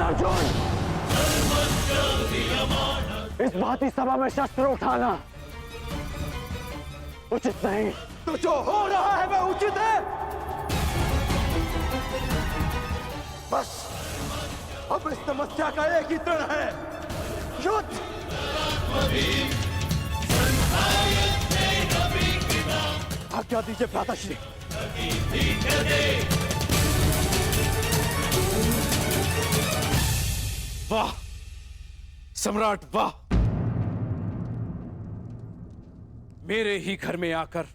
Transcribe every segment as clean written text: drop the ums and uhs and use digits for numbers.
अर्जुन, इस भांति सभा में शस्त्र उठाना उचित नहीं। तो जो हो रहा है वह उचित है। बस अब इस समस्या का एक ही तरण है, युद्ध। आज्ञा दीजिए भ्राताश्री। वाह सम्राट वाह, मेरे ही घर में आकर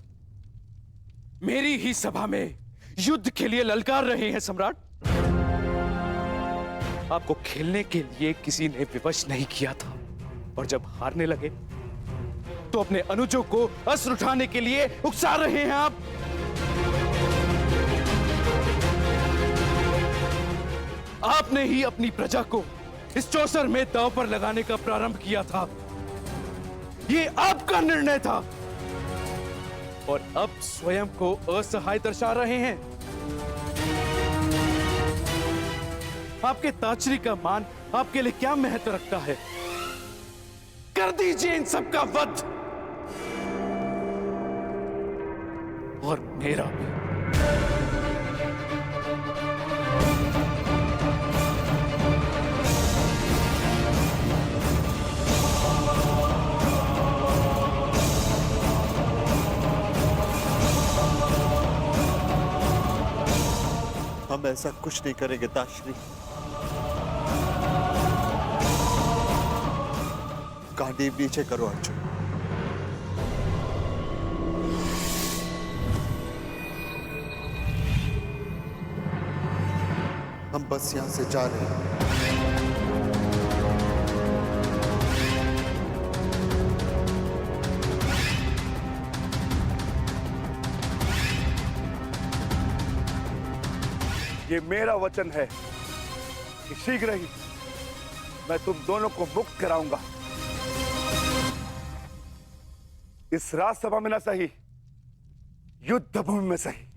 मेरी ही सभा में युद्ध के लिए ललकार रहे हैं सम्राट। आपको खेलने के लिए किसी ने विवश नहीं किया था, और जब हारने लगे तो अपने अनुजों को अस्त्र उठाने के लिए उकसा रहे हैं आप। आपने ही अपनी प्रजा को इस चौसर में दांव पर लगाने का प्रारंभ किया था। ये आपका निर्णय था, और अब स्वयं को असहाय दर्शा रहे हैं। आपके ताचरी का मान आपके लिए क्या महत्व रखता है? कर दीजिए इन सबका वध, और मेरा भी। हम ऐसा कुछ नहीं करेंगे ताश्री। गांडीव नीचे करो अर्जुन। हम बस यहां से जा रहे हैं। ये मेरा वचन है कि शीघ्र ही मैं तुम दोनों को मुक्त कराऊंगा। इस राजसभा में न सही, युद्ध भूमि में सही।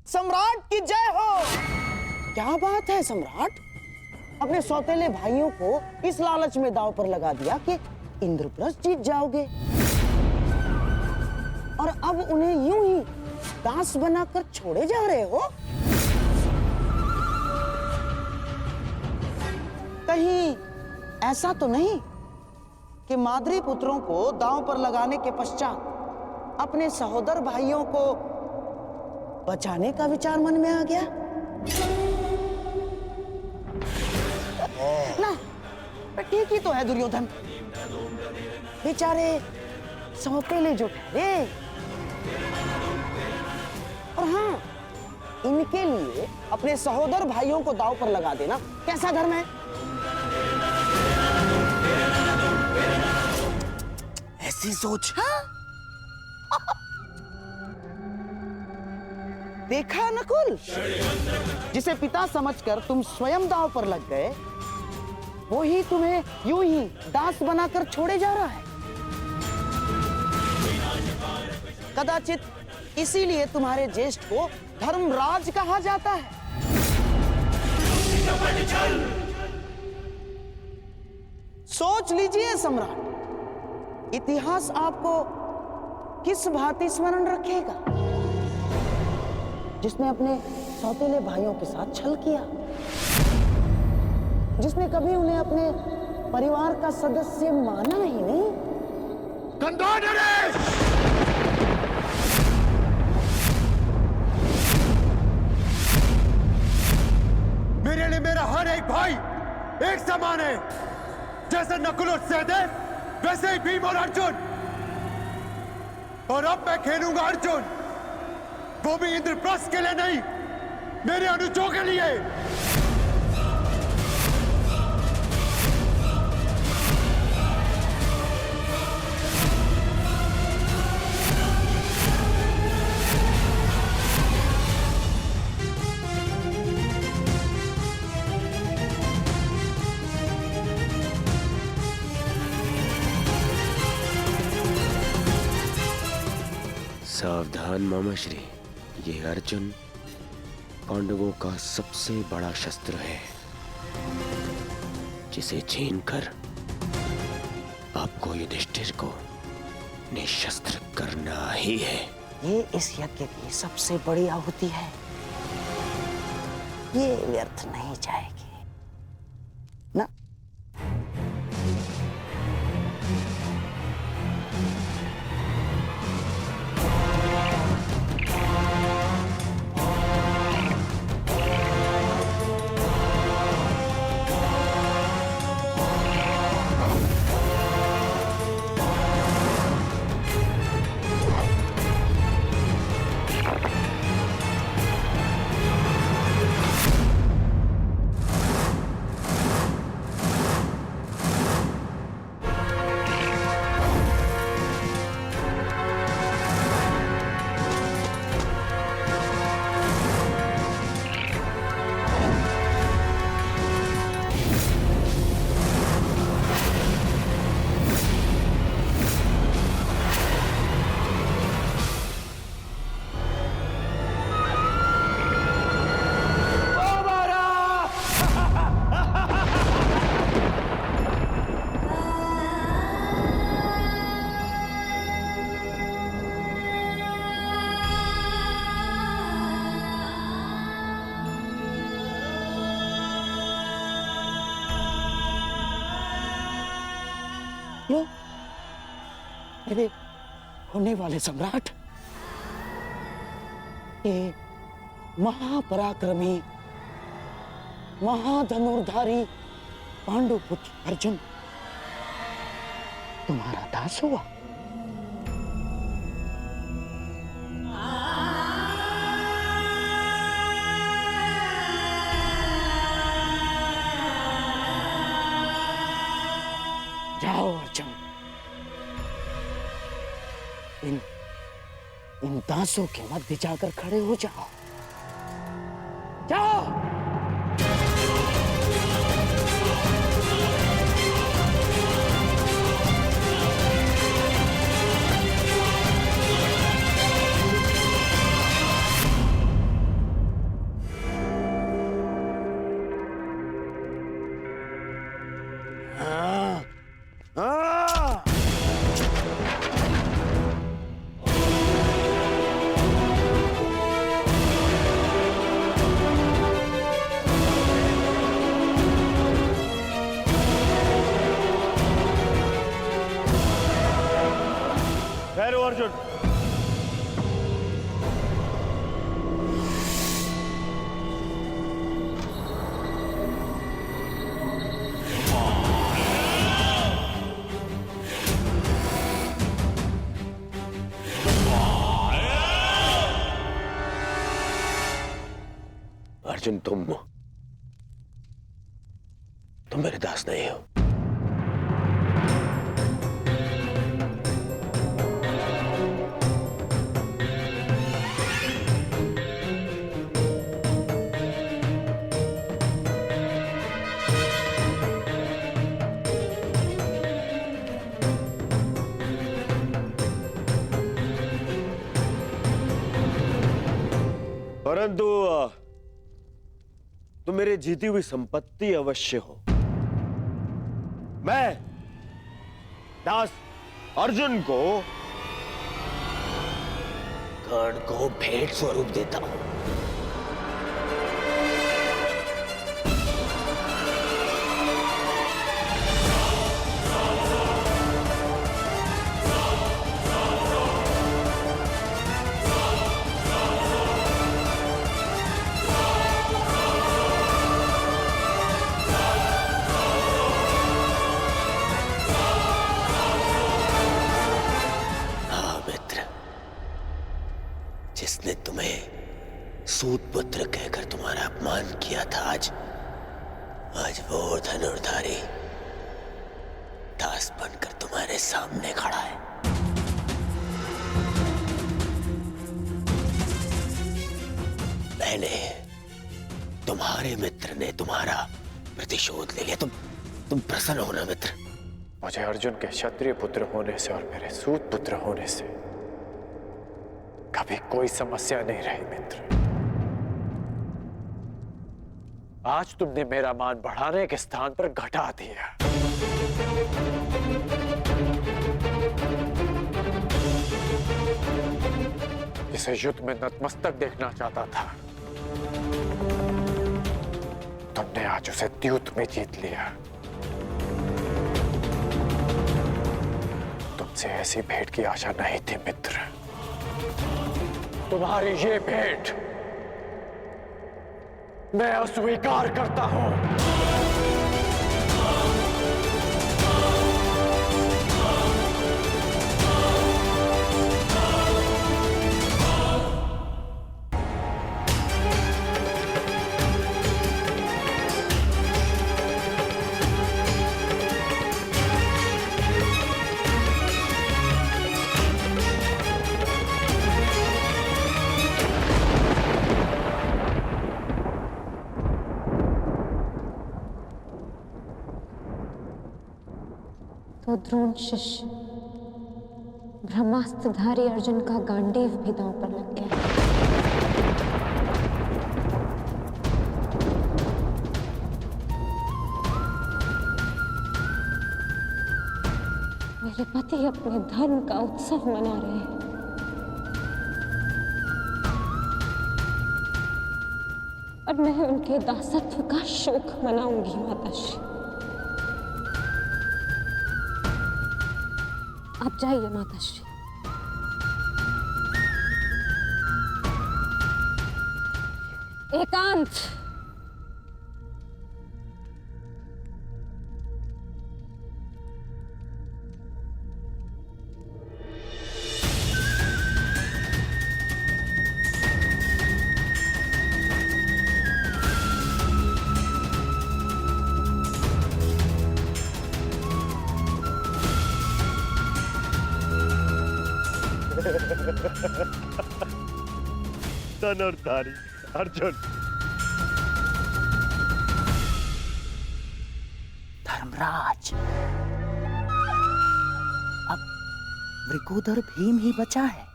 सम्राट की जय हो। क्या बात है सम्राट, अपने सौतेले भाइयों को इस लालच में दांव पर लगा दिया कि इंद्रप्रस्थ जीत जाओगे, और अब उन्हें यूं ही दास बनाकर छोड़े जा रहे हो। कहीं ऐसा तो नहीं कि माद्री पुत्रों को दांव पर लगाने के पश्चात अपने सहोदर भाइयों को बचाने का विचार मन में आ गया? ना, ठीक ही तो है दुर्योधन, बेचारे सौतेले जो ठहरे। और हाँ, इनके लिए अपने सहोदर भाइयों को दांव पर लगा देना कैसा धर्म है? ऐसी सोच। हाँ? देखा नकुल, जिसे पिता समझकर तुम स्वयं दांव पर लग गए, वो ही तुम्हें यूं ही दास बनाकर छोड़े जा रहा है। कदाचित इसीलिए तुम्हारे ज्येष्ठ को धर्मराज कहा जाता है। सोच लीजिए सम्राट, इतिहास आपको किस भांति स्मरण रखेगा? जिसने अपने सौतेले भाइयों के साथ छल किया, जिसने कभी उन्हें अपने परिवार का सदस्य माना ही नहीं। मेरे लिए मेरा हर एक भाई एक समान है। जैसे नकुल और सहदेव, वैसे ही भीम और अर्जुन। और अब मैं खेलूंगा अर्जुन, वो भी इंद्रप्रस्थ के लिए नहीं, मेरे अनुजों के लिए। सावधान मामाश्री, ये अर्जुन पांडवों का सबसे बड़ा शस्त्र है, जिसे छीनकर आपको युधिष्ठिर को निशस्त्र करना ही है। ये इस यज्ञ की सबसे बड़ी आहुति है, ये व्यर्थ नहीं जाएगी ना। लो, मेरे होने वाले सम्राट, ये महापराक्रमी महाधनुर्धारी पांडुपुत्र अर्जुन तुम्हारा दास हुआ। जाओ अर्जुन, इन दासों के मध्य जाकर खड़े हो जाओ। जाओ। ठहरो अर्जुन। अर्जुन, तुम मेरे दास नहीं हो। परंतु तुम मेरे जीती हुई संपत्ति अवश्य हो। मैं दास अर्जुन को कर्ण को भेंट स्वरूप देता हूं। जिसने तुम्हें सूत पुत्र कहकर तुम्हारा अपमान किया था, आज वो धनुर्धारी दास बनकर तुम्हारे सामने खड़ा है। मैंने, तुम्हारे मित्र ने तुम्हारा प्रतिशोध ले लिया। तुम प्रसन्न हो ना मित्र? मुझे अर्जुन के क्षत्रिय पुत्र होने से और मेरे सूत पुत्र होने से कभी कोई समस्या नहीं रही मित्र। आज तुमने मेरा मान बढ़ाने के स्थान पर घटा दिया। जिसे युद्ध में नतमस्तक देखना चाहता था, तुमने आज उसे द्यूत में जीत लिया। तुमसे ऐसी भेंट की आशा नहीं थी मित्र। तुम्हारी ये भेंट मैं अस्वीकार करता हूं। तो द्रोण शिष्य ब्रह्मास्त्रधारी अर्जुन का गांडीव भी दांव पर लग गया। मेरे पति अपने धर्म का उत्सव मना रहे हैं और मैं उनके दासत्व का शोक मनाऊंगी माताश्री। आप जाइए माताश्री। एकांत। धनुर्धारी अर्जुन। धर्मराज, अब वृकोदर भीम ही बचा है।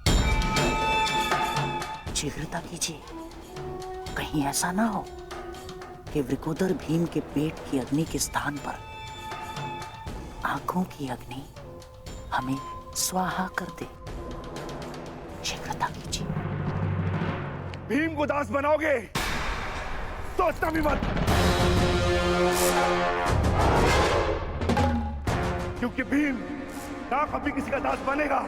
शीघ्रता कीजिए, कहीं ऐसा ना हो कि वृकोदर भीम के पेट की अग्नि के स्थान पर आंखों की अग्नि हमें स्वाहा कर दे। शीघ्रता कीजिए। भीम को दास बनाओगे? सोचना भी मत, क्योंकि भीम ना कभी किसी का दास बनेगा,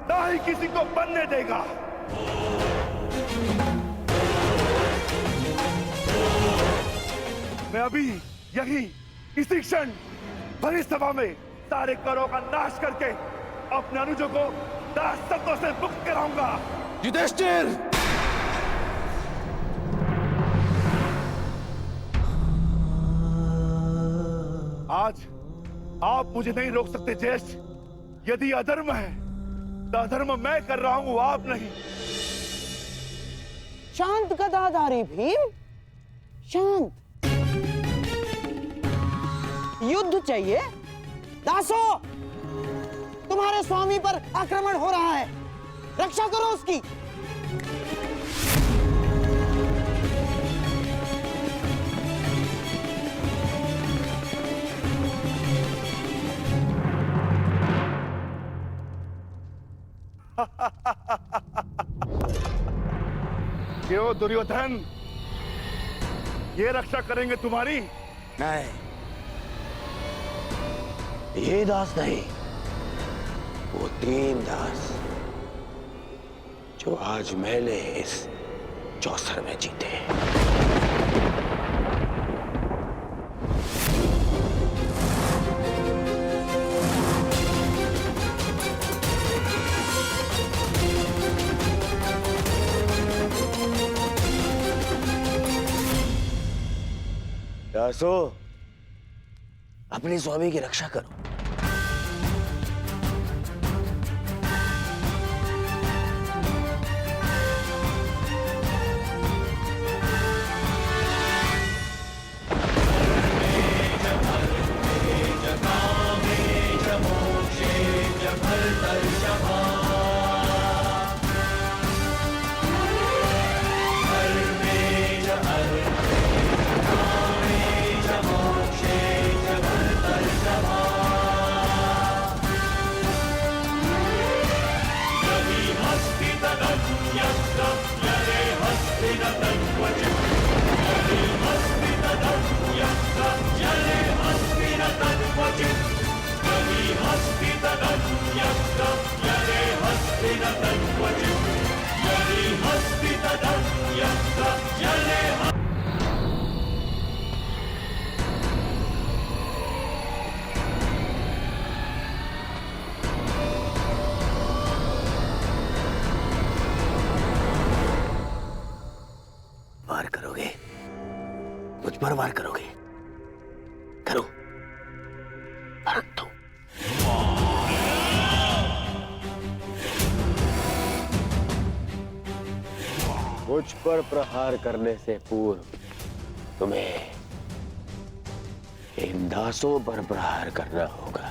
ना ही किसी को बनने देगा। मैं अभी यही इसी क्षण भरी सभा में सारे करों का नाश करके अपने अनुजों को दासत्व से मुक्त कराऊंगा। युधिष्ठिर! आज आप मुझे नहीं रोक सकते ज्येष्ठ। यदि अधर्म है तो अधर्म मैं कर रहा हूं, आप नहीं। शांत गदाधारी भीम, शांत। युद्ध चाहिए? दासो, तुम्हारे स्वामी पर आक्रमण हो रहा है, रक्षा करो उसकी। क्यों दुर्योधन, ये रक्षा करेंगे तुम्हारी? नहीं, ये दास नहीं, वो 3 दास जो आज मैंने इस चौसर में जीते। दासो, अपने स्वामी की रक्षा करो। मुझ पर वार करोगे, करो, परंतु मुझ पर प्रहार करने से पूर्व तुम्हें इन दासों पर प्रहार करना होगा।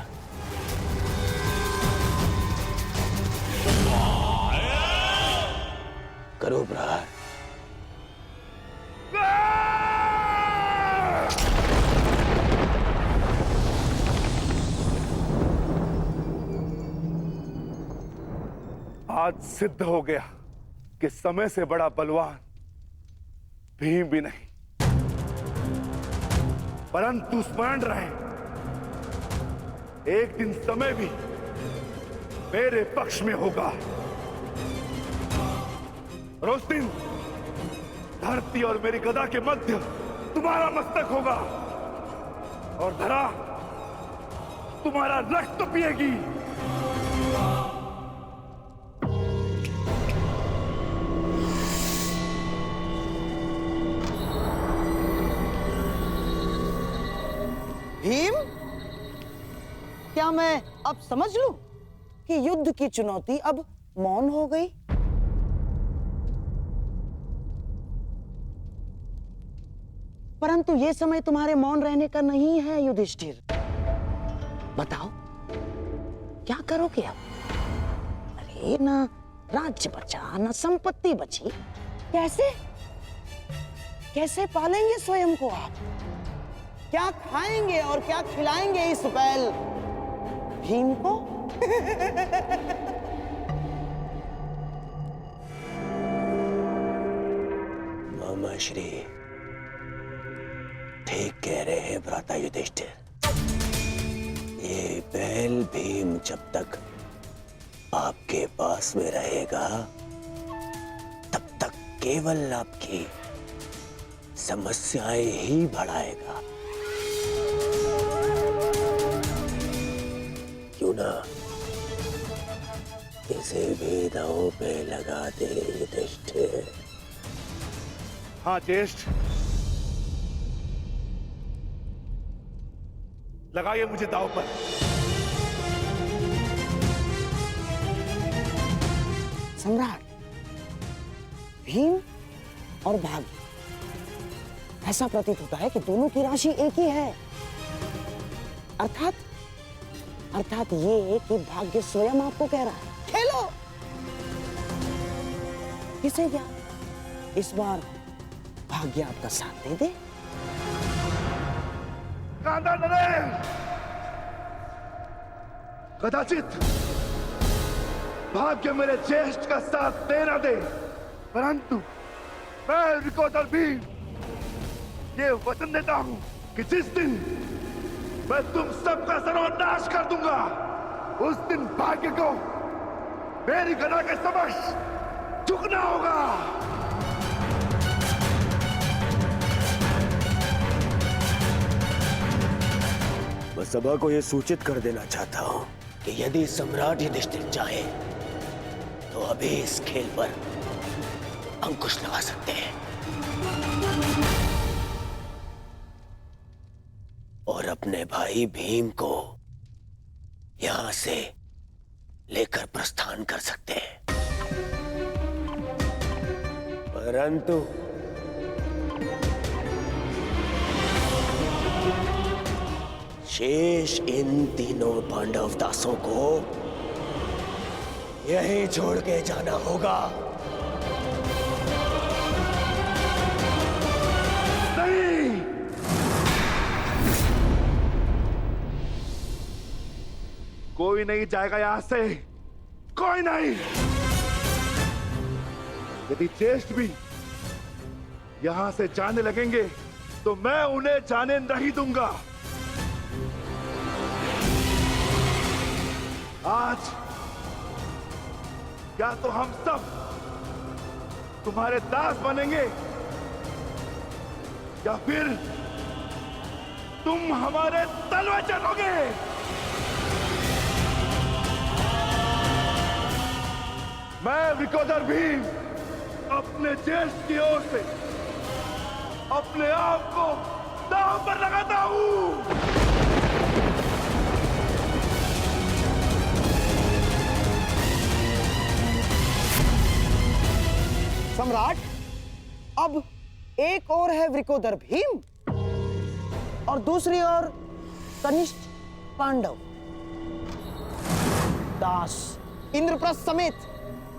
करो प्रहार। आज सिद्ध हो गया कि समय से बड़ा बलवान भीम भी नहीं, परंतु स्मरण रहे, एक दिन समय भी मेरे पक्ष में होगा और उस दिन धरती और मेरी गदा के मध्य तुम्हारा मस्तक होगा और धरा तुम्हारा रक्त पिएगी। भीम, क्या मैं अब समझ लूं कि युद्ध की चुनौती अब मौन हो गई? परंतु यह समय तुम्हारे मौन रहने का नहीं है युधिष्ठिर। बताओ क्या करोगे अब? अरे ना राज्य बचा, ना संपत्ति बची, कैसे कैसे पालेंगे स्वयं को आप? क्या खाएंगे और क्या खिलाएंगे इस बैल भीम को? मामा श्री ठीक कह रहे हैं भ्राता युधिष्ठिर। ये बैल भीम जब तक आपके पास में रहेगा तब तक केवल आपकी समस्याएं ही बढ़ाएगा। क्यों ना इसे भी दांव पे लगा दे युधिष्ठिर। हाँ ज्येष्ठ, लगाइए मुझे दांव पर। सम्राट, भीम और भाग्य, ऐसा प्रतीत होता है कि दोनों की राशि एक ही है। अर्थात ये कि भाग्य स्वयं आपको कह रहा है, खेलो। किसे क्या इस बार भाग्य आपका साथ दे दे? कांदा नरेन, कदाचित भाग्य मेरे ज्येष्ठ का साथ दे न दे, परंतु मैं रिकोदर भीम ये वचन देता हूं कि जिस दिन मैं तुम सबका सर्वनाश कर दूंगा, उस दिन भाग्य को मेरी गदा के समक्ष झुकना होगा। मैं सभा को यह सूचित कर देना चाहता हूं कि यदि सम्राट युधिष्ठिर चाहे तो अभी इस खेल पर अंकुश लगा सकते हैं और अपने भाई भीम को यहां से लेकर प्रस्थान कर सकते हैं। परंतु शेष इन तीनों पांडव दासों को यहीं छोड़ के जाना होगा। नहीं, कोई नहीं जाएगा यहां से, कोई नहीं। यदि ज्येष्ठ भी यहां से जाने लगेंगे तो मैं उन्हें जाने नहीं दूंगा। आज या तो हम सब तुम्हारे दास बनेंगे या फिर तुम हमारे तलवे चलोगे। मैं विकोदर भीम अपने ज्येष्ठ की ओर से अपने आप को दांव पर लगाता हूं। सम्राट, अब एक और है वृकोदर भीम और दूसरी ओर कनिष्ठ पांडव दास इंद्रप्रस्थ समेत।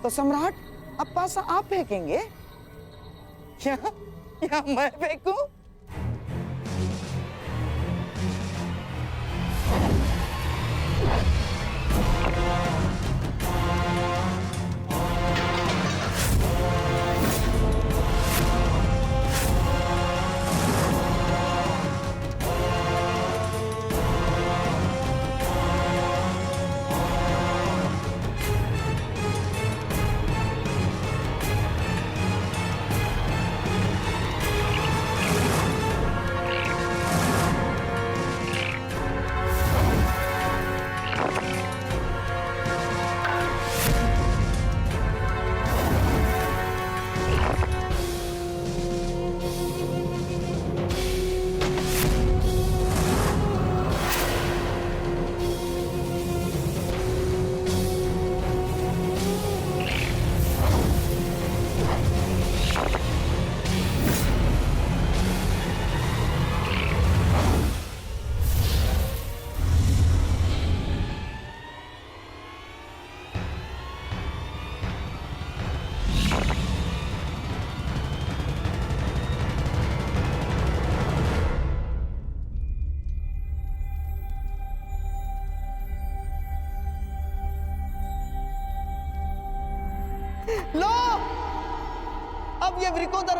तो सम्राट, अब पासा आप फेंकेंगे या मैं फेंकूं? लो, अब ये वृकोदर